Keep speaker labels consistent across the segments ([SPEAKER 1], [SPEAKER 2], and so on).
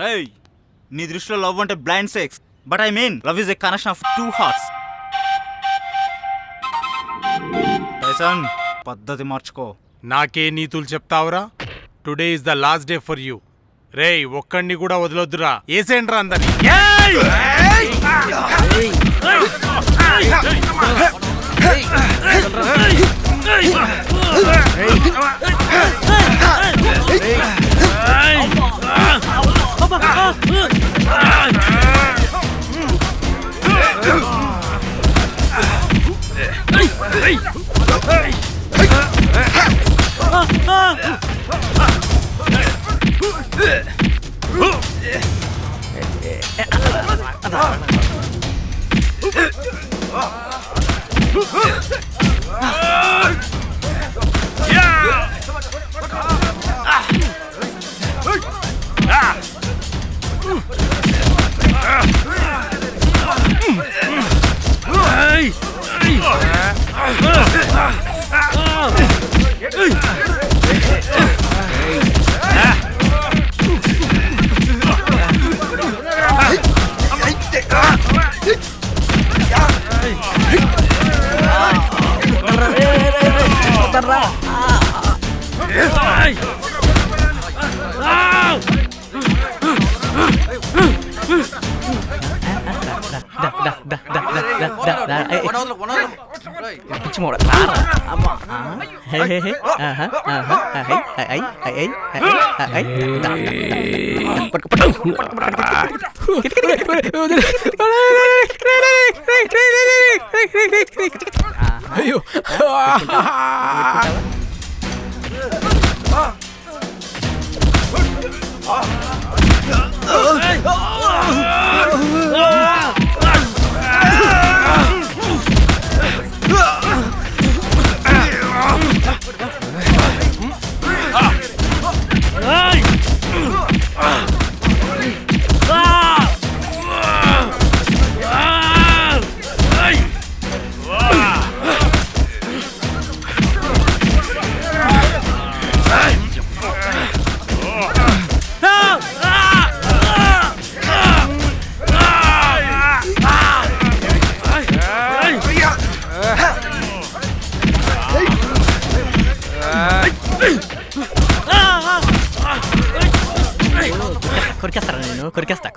[SPEAKER 1] రేయ్, నీ దృష్టిలో లవ్ అంటే blind sex, but I mean love is a connection of two hearts. Tyson, పద్ధతి మార్చుకో.
[SPEAKER 2] నాకే నీతులు చెప్తావురా? Today is the last day for you. రేయ్, ఒక్కడిని కూడా వదలొద్దురా. ఏసేండ్రా అందరినీ.
[SPEAKER 3] అయ్యో కొరికేస్తారా? నేను కొరికేస్తా.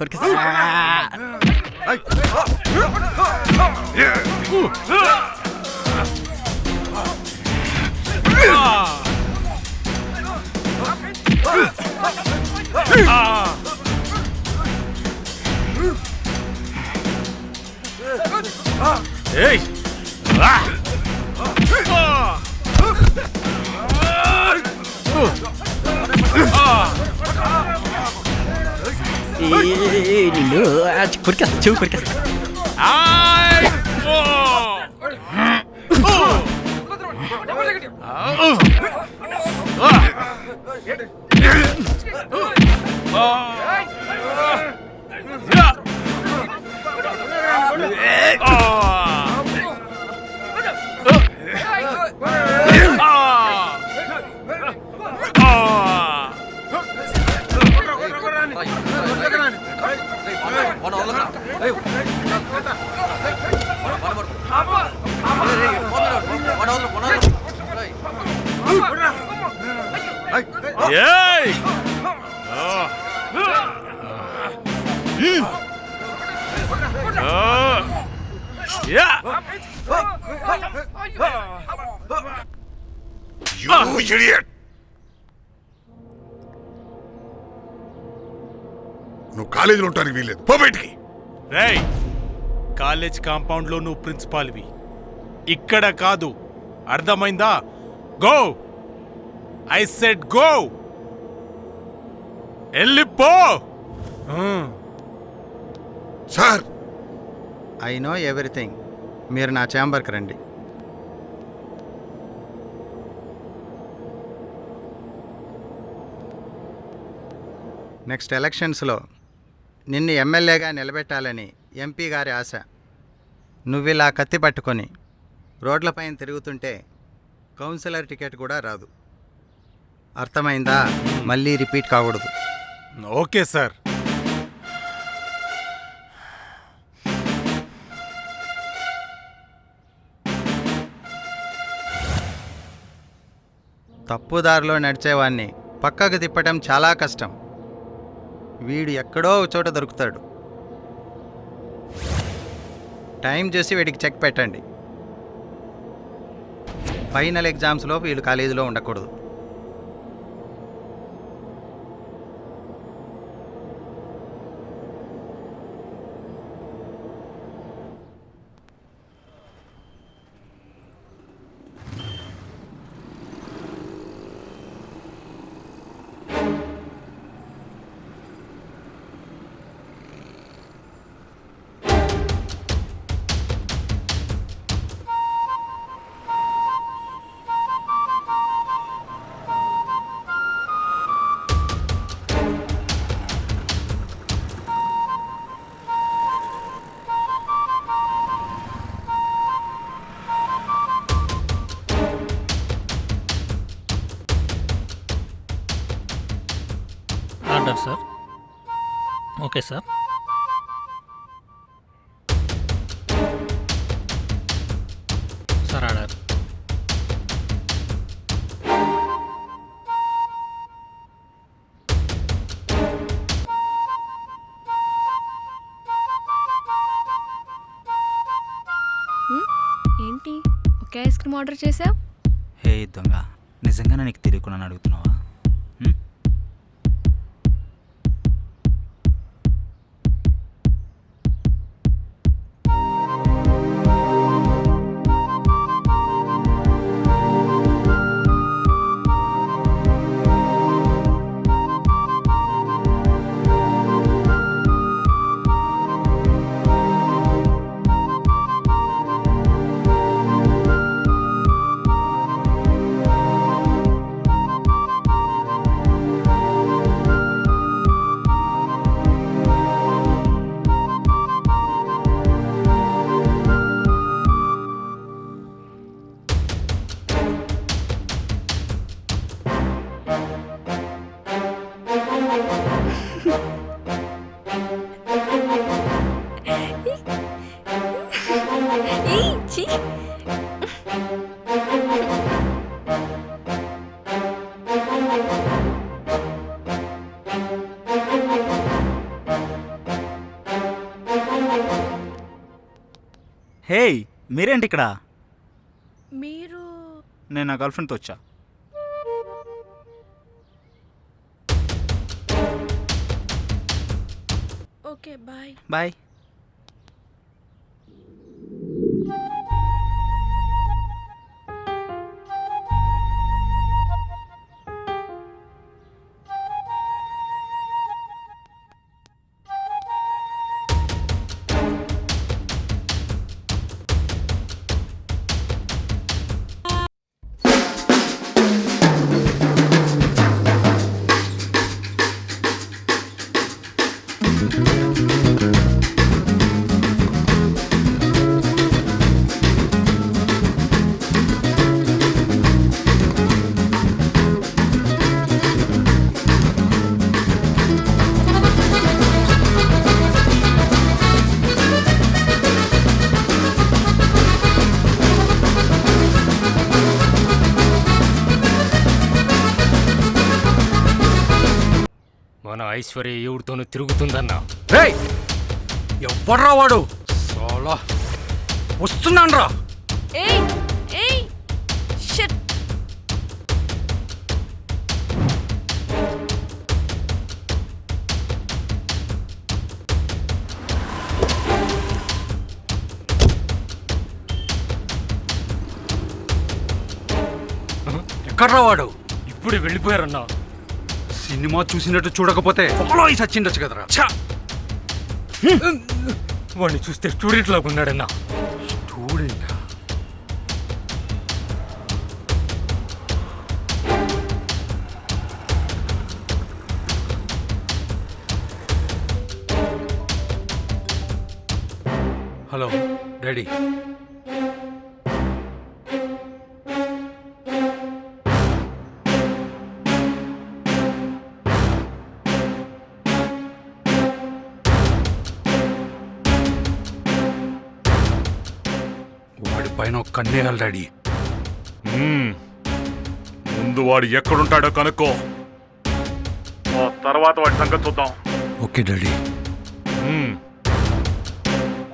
[SPEAKER 3] నిన్ను కొరికేస్తా, చెవి కొరికేస్తా.
[SPEAKER 4] నువ్వు కాలేజీలో ఉంటానికి వీల్లేదు, పో బయటికి.
[SPEAKER 2] రేయ్, కాలేజ్ కాంపౌండ్ లో నువ్వు ప్రిన్సిపాల్వి, ఇక్కడ కాదు. అర్థమైందా? Go, I said go. వెళ్ళిపో.
[SPEAKER 4] Sir,
[SPEAKER 5] I know everything. మీరు నా ఛాంబర్కి రండి. నెక్స్ట్ ఎలక్షన్స్లో నిన్ను ఎమ్మెల్యేగా నిలబెట్టాలని ఎంపీ గారి ఆశ. నువ్విలా కత్తి పట్టుకొని రోడ్లపైన తిరుగుతుంటే కౌన్సిలర్ టికెట్ కూడా రాదు. అర్థమైందా? మళ్ళీ రిపీట్ కాకూడదు.
[SPEAKER 2] Okay sir.
[SPEAKER 5] తప్పుదారిలో నడిచేవాడిని పక్కకు తిప్పటం చాలా కష్టం. వీడు ఎక్కడో ఒక చోట దొరుకుతాడు. టైం చూసి వీడికి చెక్ పెట్టండి. ఫైనల్ ఎగ్జామ్స్లో వీళ్ళు కాలేజీలో ఉండకూడదు.
[SPEAKER 6] Order sir. Okay sir. Sir order.
[SPEAKER 7] ఏంటి ఒకే ఐస్ క్రీమ్ ఆర్డర్ చేసావు?
[SPEAKER 1] హే దొంగ, నిజంగానే నీకు తెలియకుండా అడుగుతున్నావా? హ్మ్?
[SPEAKER 7] ఏయ్, ఛీ!
[SPEAKER 1] హే, మీరేంటి ఇక్కడ?
[SPEAKER 7] మీరు
[SPEAKER 1] నేను నా గర్ల్ఫ్రెండ్తో వచ్చా.
[SPEAKER 7] Okay bye.
[SPEAKER 1] బాయ్.
[SPEAKER 6] మన ఐశ్వర్య ఎవరితోనూ తిరుగుతుందన్నా.
[SPEAKER 3] రేయ్, ఎవ్వడ్రా వాడు? సోలా వస్తున్నాన్రా.
[SPEAKER 7] ఏయ్ ఏయ్ షిట్.
[SPEAKER 3] ఎక్కడ్రా వాడు?
[SPEAKER 6] ఇప్పుడు వెళ్ళిపోయారన్నా.
[SPEAKER 3] సినిమా చూసినట్టు చూడకపోతే ఫాలో అయి సచ్చిండొచ్చు కదరా. ఛా!
[SPEAKER 6] వాడిని చూస్తే స్టూడెంట్ లాగా ఉన్నాడన్నా.
[SPEAKER 3] Student hello daddy. వాడి పైన ఒక కన్నేయాలి డాడీ.
[SPEAKER 4] ముందు వాడు ఎక్కడుంటాడో కనుక్కో, ఆ తర్వాత వాడి సంగతి చూద్దాం.
[SPEAKER 3] Okay daddy.
[SPEAKER 2] మ్మ్.